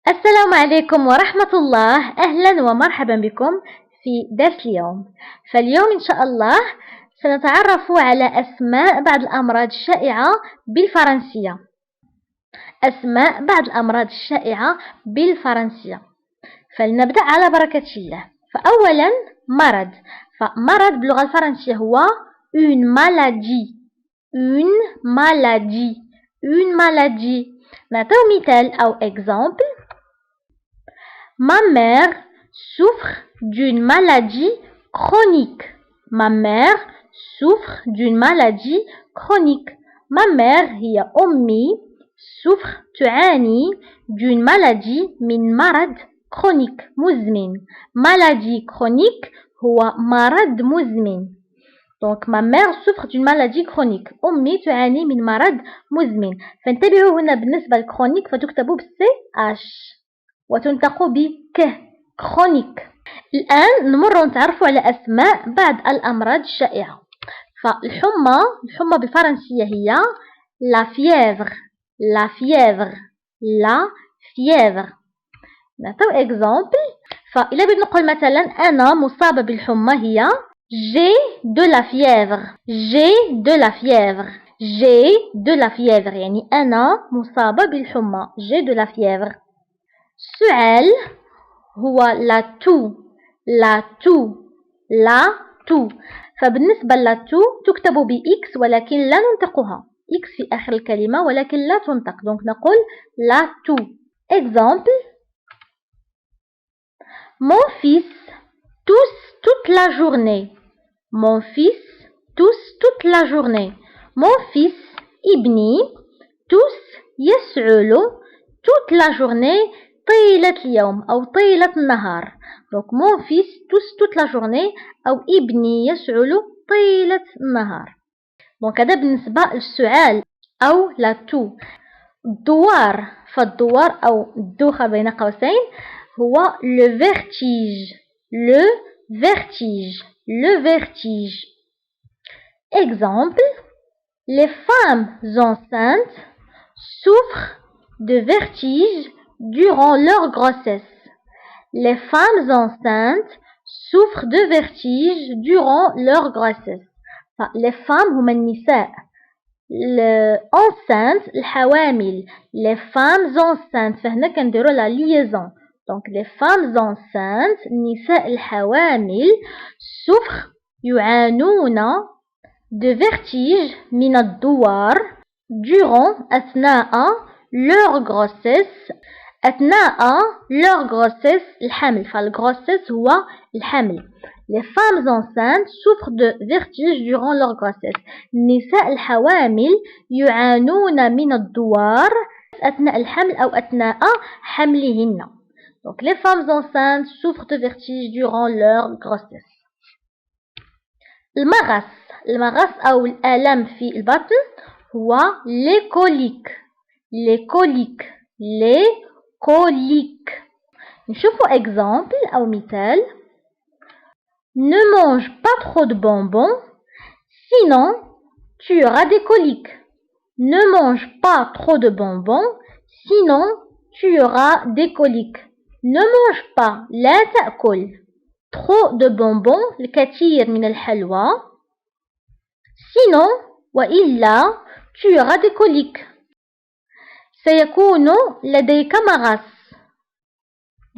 السلام عليكم ورحمة الله. أهلا ومرحبا بكم في درس اليوم. فاليوم إن شاء الله سنتعرف على أسماء بعض الأمراض الشائعة بالفرنسية. أسماء بعض الأمراض الشائعة بالفرنسية. فلنبدأ على بركة الله. فأولا مرض. فمرض باللغة الفرنسية هو une maladie. une maladie. une maladie. نعطيو مثال أو exemple. Ma mère souffre d'une maladie chronique. Ma mère souffre d'une maladie chronique. Ma mère هي أمي souffre تعاني d'une maladie من مرض chronique مزمن. maladie chronique هو مرض مزمن. Donc ma mère souffre d'une maladie chronique. أمي تعاني من مرض مزمن. فانتبهوا هنا بالنسبة للكرونيك فتكتب بالسي اش وتنطق بك chronique. الآن نمر نتعرف على أسماء بعض الأمراض الشائعة. فالحمى بالفرنسية هي la fièvre. la fièvre. la fièvre. نعطيو exemple. فإلا بغيت نقول مثلا أنا مصابة بالحمى هي j'ai de la fièvre. j'ai de la fièvre. j'ai de la fièvre يعني أنا مصابة بالحمى. j'ai de la fièvre. سؤال هو la toux. la toux. la toux. فبالنسبة لا تو تكتب بإكس ولكن لا ننطقها. إكس في آخر الكلمة ولكن لا تنطق. donc نقول la toux. exemple. Mon fils tousse toute la journée. Mon fils tousse toute la journée. Mon fils ابني tousse يسعل toute la journée طيلة اليوم أو طيلة النهار. donc mon fils tousse toute la journée أو ابني يسعل طيلة النهار. donc هذا بالنسبة للسعال أو لا تو. الدوار. فالدوار أو الدوخة بين قوسين هو le vertige. le vertige. le vertige. exemple. Les femmes enceintes souffrent de vertige durant leur grossesse. Les femmes enceintes souffrent de vertige durant leur grossesse. les femmes هما النساء. enceinte الحوامل. les femmes enceintes فهنا كنديرو la liaison. donc les femmes enceintes النساء الحوامل souffrent يعانون de vertige من الدوار durant أثناء leur grossesse. أثناء leur grossesse الحمل. فالgrossesse هو الحمل. les femmes enceintes souffrent de vertige durant leur grossesse. النساء الحوامل يعانون من الدوار أثناء الحمل أو أثناء حملهن. donc les femmes enceintes souffrent de vertige durant leur grossesse. المغص. المغص أو الآلام في البطن هو les coliques. les coliques. les coliques. نشوفوا exemple أو مثال. Ne mange pas trop de bonbons, sinon tu auras des coliques. Ne mange pas trop de bonbons, sinon tu auras des coliques. Ne mange pas. لا تأكل. trop de bonbons الكثير من الحلوى. sinon وإلا tu auras des coliques. سيكون لديك مغص.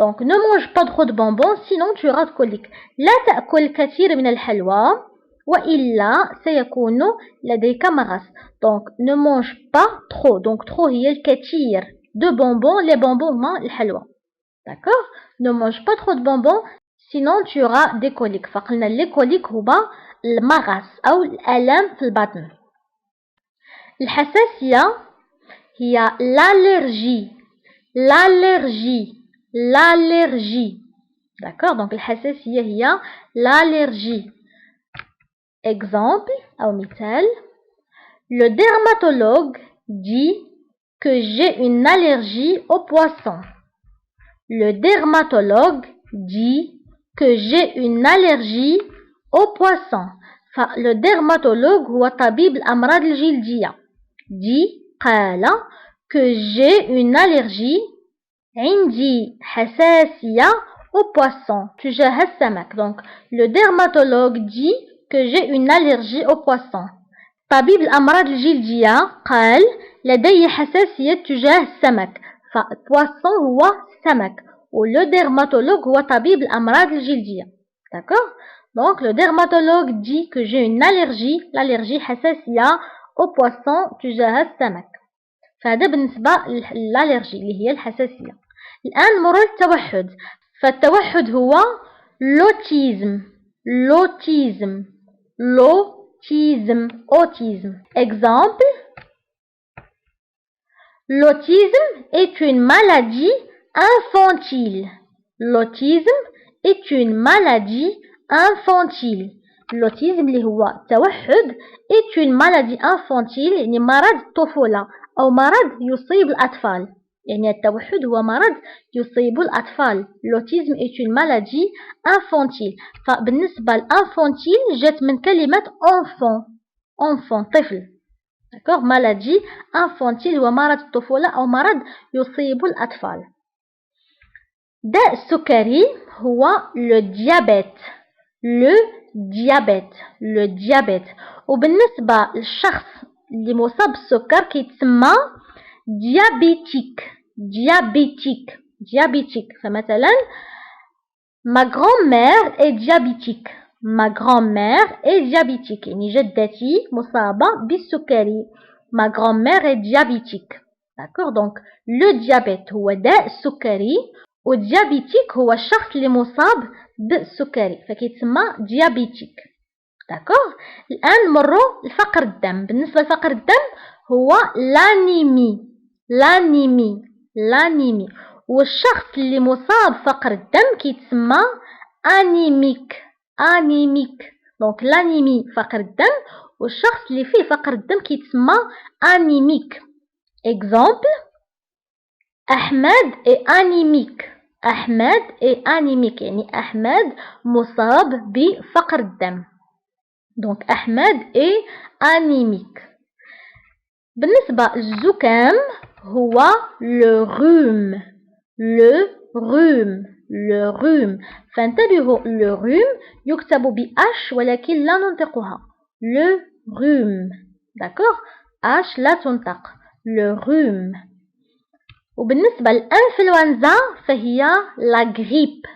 donc ne mange pas trop de bonbons sinon tu auras des coliques. لا تأكل الكثير من الحلوى وإلا سيكون لديك مغص. donc ne mange pas trop. donc trop هي الكثير. de bonbons. les bonbons هما الحلوى. d'accord. ne mange pas trop de bonbons sinon tu auras des coliques. فقلنا les coliques هما المغص أو الآلام في البطن. الحساسية هي l'allergie. l'allergie. l'allergie. d'accord. donc الحساسية هي l'allergie. exemple أو مثال. Le dermatologue dit que j'ai une allergie aux poissons. Le dermatologue dit que j'ai une allergie aux poissons. le dermatologue هو طبيب الأمراض الجلدية. dit قال que j'ai une allergie عندي حساسية au poisson تجاه السمك. Donc le dermatologue dit que j'ai une allergie au poisson. طبيب الأمراض الجلدية قال لدي حساسية تجاه السمك. فالبواسون هو سمك و le dermatologue هو طبيب الأمراض الجلدية. D'accord? Donc le dermatologue dit que j'ai une allergie. L'allergie حساسية au poisson تجاه السمك. فهذا بالنسبة للالرجي اللي هي الحساسية. الآن مرور التوحد. فالتوحد هو l'autisme. L'autisme. L'autisme. Autisme. Exemple. L'autisme est une maladie infantile. L'autisme est une maladie infantile. L'autisme اللي هو التوحد est une maladie infantile يعني مرض الطفولة أو مرض يصيب الأطفال. يعني التوحد هو مرض يصيب الأطفال. L'autisme est une maladie infantile. فبالنسبة للانفانتيل جات من كلمة enfant طفل. D'accord? Maladie infantile هو مرض الطفولة أو مرض يصيب الأطفال. داء السكري هو le diabète. Le diabète. وبالنسبة للشخص اللي مصاب بالسكر كيتسمى diabétique. فمثلا ma grand-mère est diabétique. يعني جدتي مصابة بالسكري. ma grand-mère est diabétique. D'accord? Donc le diabète هو داء السكري والديابيتيك هو الشخص اللي مصاب بالسكري فكيتسمى ديابيتيك. داكوغ. الآن نمروا لفقر الدم. بالنسبة لفقر الدم هو لانيمي والشخص اللي مصاب بفقر الدم كيتسمى انيميك. دونك لانيمي فقر الدم والشخص اللي فيه فقر الدم كيتسمى انيميك. اكزامبل أحمد انيميك يعني أحمد مصاب بفقر الدم. دونك أحمد انيميك. بالنسبة للزكام هو le rhume. فانتبهوا le rhume يكتب بH ولكن لا ننطقها. le rhume. d'accord H لا تنطق. le rhume. وبالنسبة للإنفلونزا فهي la grippe.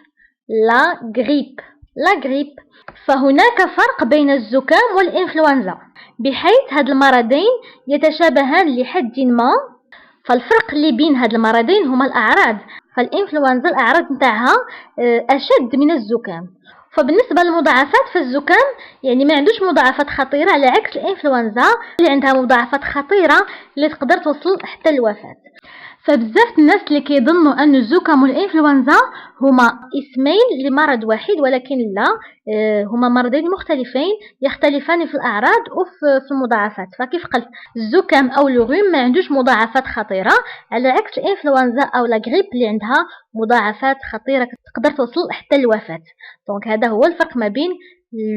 فهناك فرق بين الزكام والإنفلونزا بحيث هاد المرضين يتشابهان لحد ما. فالفرق اللي بين هاد المرضين هما الأعراض. فالإنفلونزا الأعراض نتاعها أشد من الزكام. فبالنسبة للمضاعفات فالزكام يعني ما عندوش مضاعفات خطيرة على عكس الإنفلونزا اللي عندها مضاعفات خطيرة اللي تقدر توصل حتى الوفاة. فبزاف الناس اللي كيظنوا ان الزكام والانفلونزا هما اسمين لمرض واحد ولكن لا، هما مرضين مختلفين يختلفان في الاعراض وفي المضاعفات. فكيف قلت الزكام او الغيم ما عندوش مضاعفات خطيره على عكس الانفلونزا او لا غريب اللي عندها مضاعفات خطيره تقدر توصل حتى الوفاه. دونك هذا هو الفرق ما بين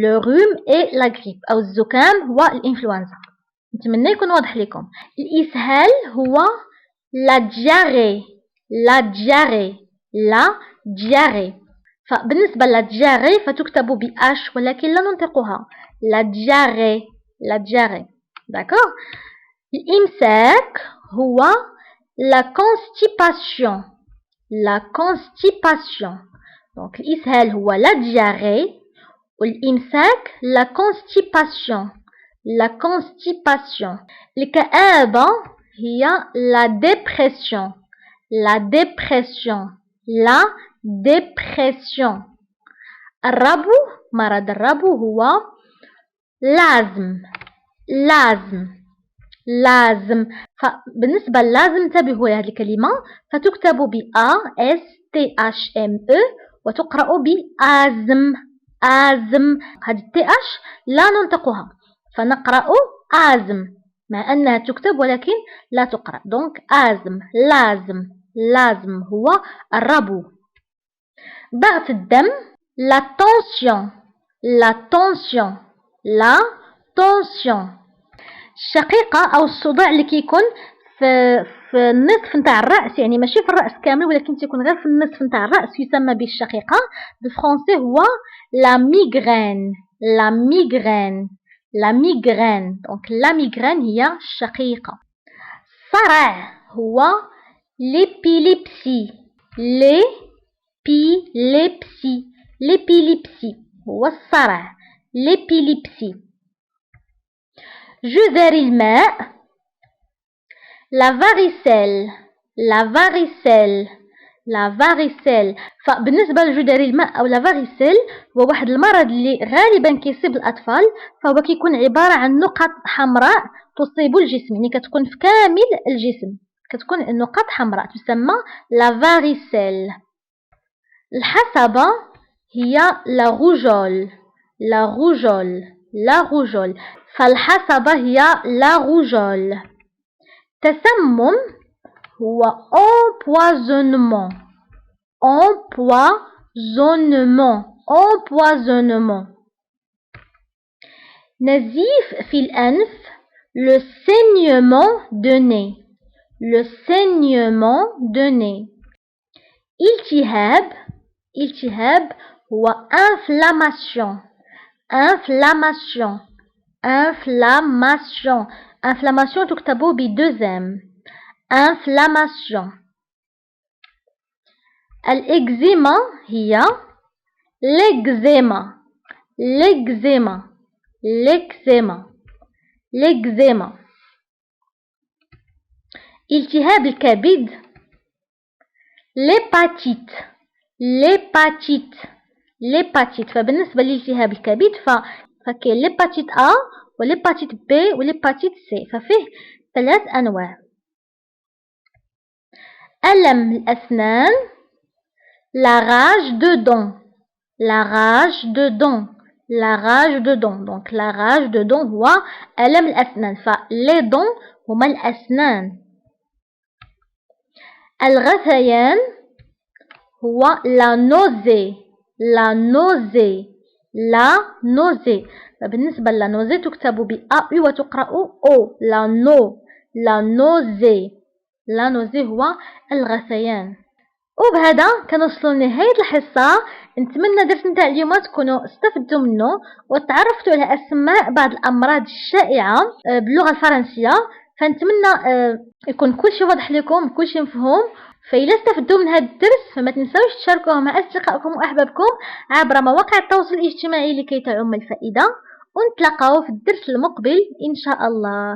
لو غيم اي لا غريب او الزكام والانفلونزا. نتمنى يكون واضح لكم. الاسهال هو la diarrhée. فبالنسبة للدياري فتكتب بH ولكن لا ننطقها. la diarrhée. d'accord. الإمساك هو la constipation. donc الإسهال هو la diarrhée والإمساك la constipation. الكآبة هي la dépression. الربو مرض الربو هو لازم. فبالنسبة لازم انتبهوا لهذه الكلمة فتكتب ب ASTHME وتقرأ بآزم. هذه TH لا ننطقها فنقرأ آزم مع أنها تكتب ولكن لا تقرأ. دونك آزم لازم هو الربو. ضغط الدم la tension. الشقيقة أو الصداع اللي كيكون في في النصف نتاع الرأس، يعني ماشي في الرأس كامل ولكن تيكون غير في النصف نتاع الرأس، يسمى بالشقيقة. بالفرنسي هو لا ميغرين. لا ميغرين. لا ميغرين. دونك لا ميغرين هي الشقيقة. الصرع هو ليبيليبسي. ليبيليبسي. ليبيليبسي هو الصرع. ليبيليبسي. جدري الماء لا فاريسيل. لا فاريسيل. لا فاريسيل. فبالنسبة لجدري الماء أو لا فاريسيل هو واحد المرض اللي غالبا كيصيب الأطفال، فهو كيكون عبارة عن نقط حمراء تصيب الجسم، يعني كتكون في كامل الجسم، كتكون النقط حمراء تسمى لا فاريسيل. الحصبة هي لا روجول. لا روجول. لا روجول. فالحصبة هي لا روجول. تسمم هو empoisonnement. empoisonnement. empoisonnement. نزيف في الأنف le saignement de nez. le saignement de nez. التهاب. التهاب هو inflammation. inflammation. inflammation. inflammation تكتب ب2 M. inflammation. الإكزيما هي l'eczéma. l'eczéma. l'eczéma. l'eczéma. التهاب الكبد l'hépatite. l'hépatite. l'hépatite. فبالنسبة لالتهاب الكبد فكاين l'hépatite A والhépatite B والhépatite C، ففيه 3 أنواع. ألم الأسنان la rage de dents. la rage de dents. la rage de dents. donc la rage de dents هو ألم الأسنان، فلي dents هما الأسنان. الغثيان هو la nausée. la nausée. la nausée. فبالنسبة لا nausée تكتب ب A وتقرأ O. la nausée. la nausée هو الغثيان. وبهذا كنوصلوا لنهاية الحصة. نتمنى درس نتاع اليوم تكونوا استفدتوا منه وتعرفتوا على أسماء بعض الأمراض الشائعة باللغة الفرنسية. فنتمنى يكون كلشي واضح لكم، كلشي مفهوم. فإذا استفدتوا من هذا الدرس فما تنسوش تشاركوه مع أصدقائكم وأحبابكم عبر مواقع التواصل الاجتماعي لكي تعم الفائدة. ونتلاقاو في الدرس المقبل إن شاء الله.